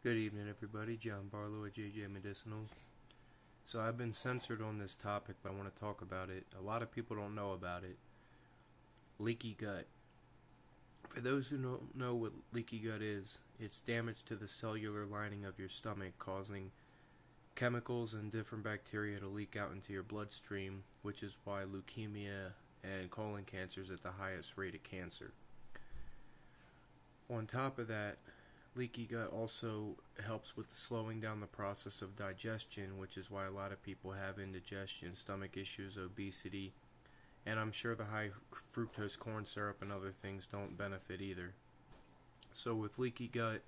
Good evening, everybody. John Barlow at JJ Medicinals. So I've been censored on this topic, but I want to talk about it. A lot of people don't know about it. Leaky gut. For those who don't know what leaky gut is, it's damage to the cellular lining of your stomach, causing chemicals and different bacteria to leak out into your bloodstream, which is why leukemia and colon cancer is at the highest rate of cancer. On top of that, leaky gut also helps with slowing down the process of digestion, which is why a lot of people have indigestion, stomach issues, obesity, and I'm sure the high fructose corn syrup and other things don't benefit either. So with leaky gut,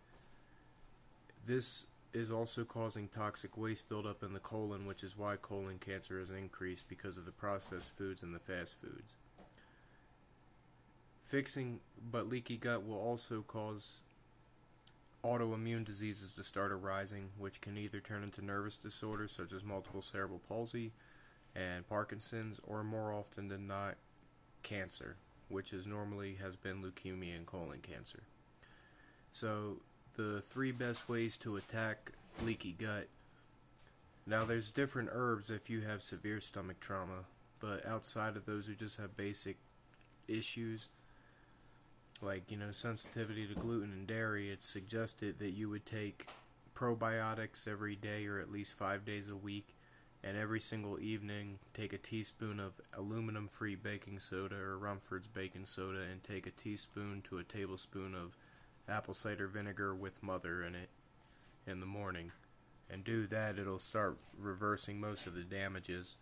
this is also causing toxic waste buildup in the colon, which is why colon cancer has increased because of the processed foods and the fast foods. But leaky gut will also cause autoimmune diseases to start arising, which can either turn into nervous disorders such as multiple cerebral palsy and Parkinson's, or more often than not, cancer, which is normally has been leukemia and colon cancer. So the three best ways to attack leaky gut. Now there's different herbs if you have severe stomach trauma, but outside of those who just have basic issues, like, sensitivity to gluten and dairy, it's suggested that you would take probiotics every day or at least 5 days a week, and every single evening take a teaspoon of aluminum-free baking soda or Rumford's baking soda and take a teaspoon to a tablespoon of apple cider vinegar with mother in it in the morning. And do that, it'll start reversing most of the damages.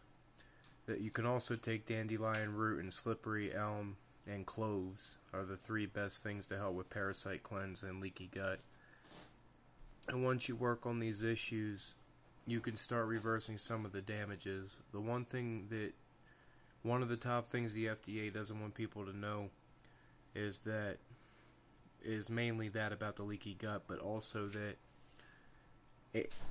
That you can also take dandelion root and slippery elm and cloves are the three best things to help with parasite cleanse and leaky gut. And once you work on these issues, you can start reversing some of the damages. One of the top things the FDA doesn't want people to know is mainly that about the leaky gut, but also that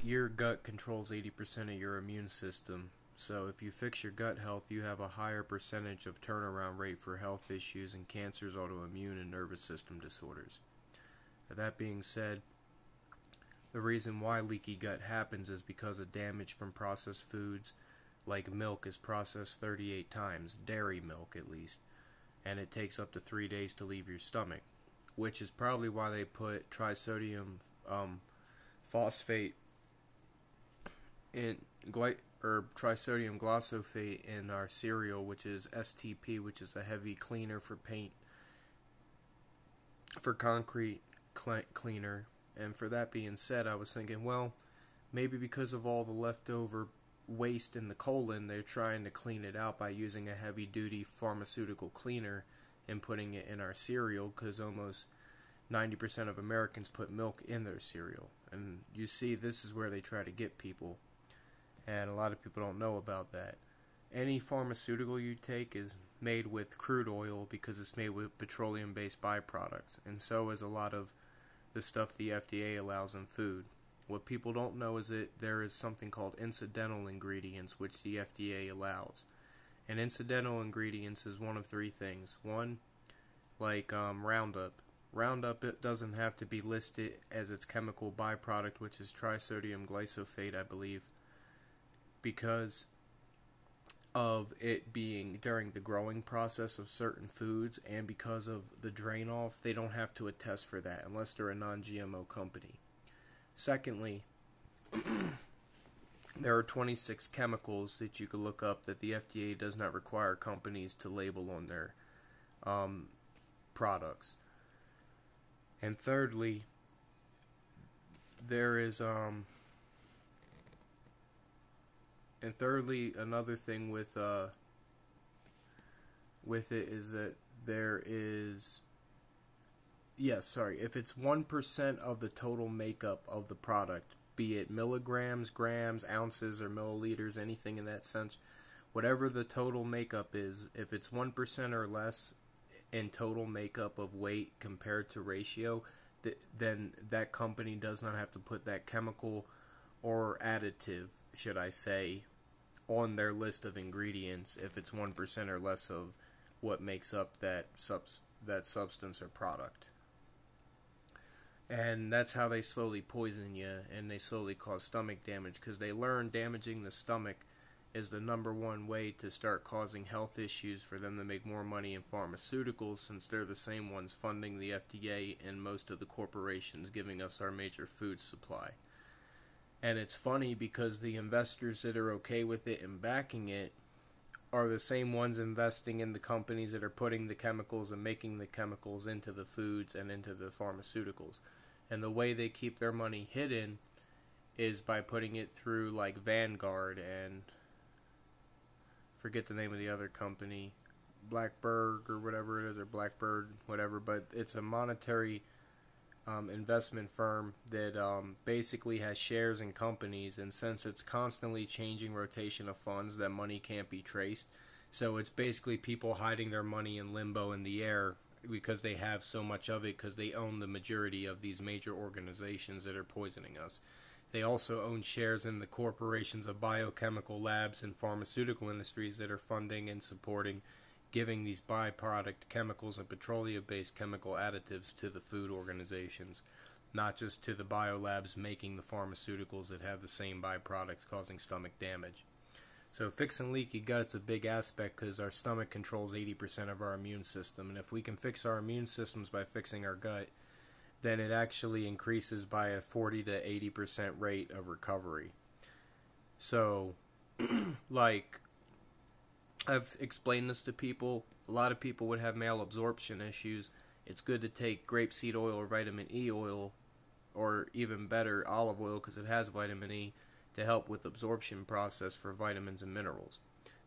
your gut controls 80% of your immune system. So if you fix your gut health, you have a higher percentage of turnaround rate for health issues and cancers, autoimmune, and nervous system disorders. That being said, the reason why leaky gut happens is because of damage from processed foods, like milk is processed 38 times, dairy milk at least, and it takes up to 3 days to leave your stomach, which is probably why they put trisodium phosphate in trisodium glyphosate in our cereal, which is STP, which is a heavy cleaner for paint, for concrete cleaner. And for that being said, I was thinking, well, maybe because of all the leftover waste in the colon, they're trying to clean it out by using a heavy-duty pharmaceutical cleaner and putting it in our cereal, because almost 90% of Americans put milk in their cereal. And you see, this is where they try to get people. And a lot of people don't know about that. Any pharmaceutical you take is made with crude oil because it's made with petroleum-based byproducts. And so is a lot of the stuff the FDA allows in food. What people don't know is that there is something called incidental ingredients, which the FDA allows. And incidental ingredients is one of three things. One, like Roundup. Roundup, it doesn't have to be listed as its chemical byproduct, which is trisodium glyphosate, I believe, because of it being during the growing process of certain foods, and because of the drain off, they don't have to attest for that unless they're a non-GMO company. Secondly, there are 26 chemicals that you can look up that the FDA does not require companies to label on their products. And thirdly, there is another thing with it is that there is, if it's 1% of the total makeup of the product, be it milligrams, grams, ounces, or milliliters, anything in that sense, whatever the total makeup is, if it's 1% or less in total makeup of weight compared to ratio, then that company does not have to put that chemical or additive, should I say, on their list of ingredients if it's 1% or less of what makes up that substance or product. And that's how they slowly poison you, and they slowly cause stomach damage, because they learn damaging the stomach is the number one way to start causing health issues for them to make more money in pharmaceuticals, since they're the same ones funding the FDA and most of the corporations giving us our major food supply. And it's funny because the investors that are okay with it and backing it are the same ones investing in the companies that are putting the chemicals and making the chemicals into the foods and into the pharmaceuticals. And the way they keep their money hidden is by putting it through like Vanguard and forget the name of the other company, Blackberg or whatever it is, or Blackbird, whatever, but it's a monetary investment firm that basically has shares in companies, and since it's constantly changing rotation of funds, that money can't be traced. So it's basically people hiding their money in limbo in the air because they have so much of it, because they own the majority of these major organizations that are poisoning us. They also own shares in the corporations of biochemical labs and pharmaceutical industries that are funding and supporting giving these byproduct chemicals and petroleum-based chemical additives to the food organizations, not just to the biolabs making the pharmaceuticals that have the same byproducts causing stomach damage. So fixing leaky gut's a big aspect because our stomach controls 80% of our immune system, and if we can fix our immune systems by fixing our gut, then it actually increases by a 40 to 80% rate of recovery. So, like, I've explained this to people. A lot of people would have malabsorption issues. It's good to take grapeseed oil or vitamin E oil, or even better, olive oil, because it has vitamin E, to help with absorption process for vitamins and minerals.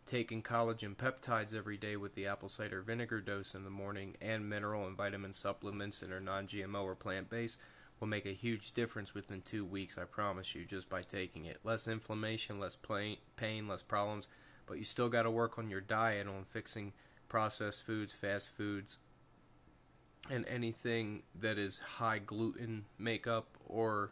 Taking collagen peptides every day with the apple cider vinegar dose in the morning and mineral and vitamin supplements that are non-GMO or plant-based will make a huge difference within 2 weeks, I promise you, just by taking it. Less inflammation, less pain, less problems, but you still got to work on your diet, on fixing processed foods, fast foods, and anything that is high gluten makeup or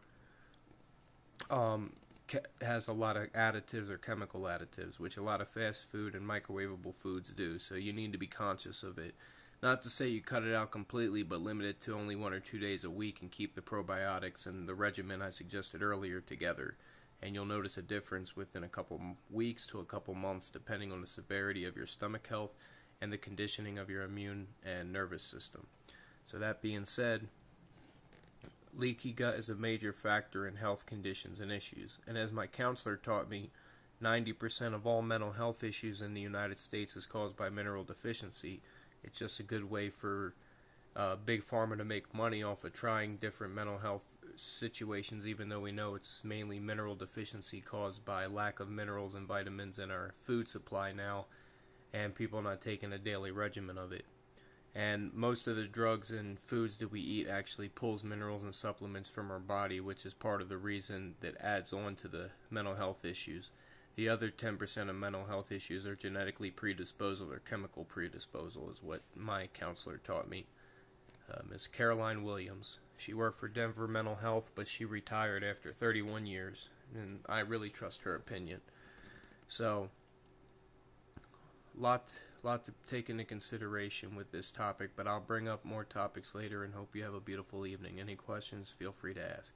has a lot of additives or chemical additives, which a lot of fast food and microwavable foods do. So you need to be conscious of it. Not to say you cut it out completely, but limit it to only 1 or 2 days a week and keep the probiotics and the regimen I suggested earlier together. And you'll notice a difference within a couple weeks to a couple months, depending on the severity of your stomach health and the conditioning of your immune and nervous system. So that being said, leaky gut is a major factor in health conditions and issues. And as my counselor taught me, 90% of all mental health issues in the United States is caused by mineral deficiency. It's just a good way for Big Pharma to make money off of trying different mental health situations, even though we know it's mainly mineral deficiency caused by lack of minerals and vitamins in our food supply now, and people not taking a daily regimen of it. And most of the drugs and foods that we eat actually pulls minerals and supplements from our body, which is part of the reason that adds on to the mental health issues. The other 10% of mental health issues are genetically predisposal or chemical predisposal, is what my counselor taught me. Miss Caroline Williams. She worked for Denver Mental Health, but she retired after 31 years, and I really trust her opinion. So, lot to take into consideration with this topic, but I'll bring up more topics later and hope you have a beautiful evening. Any questions, feel free to ask.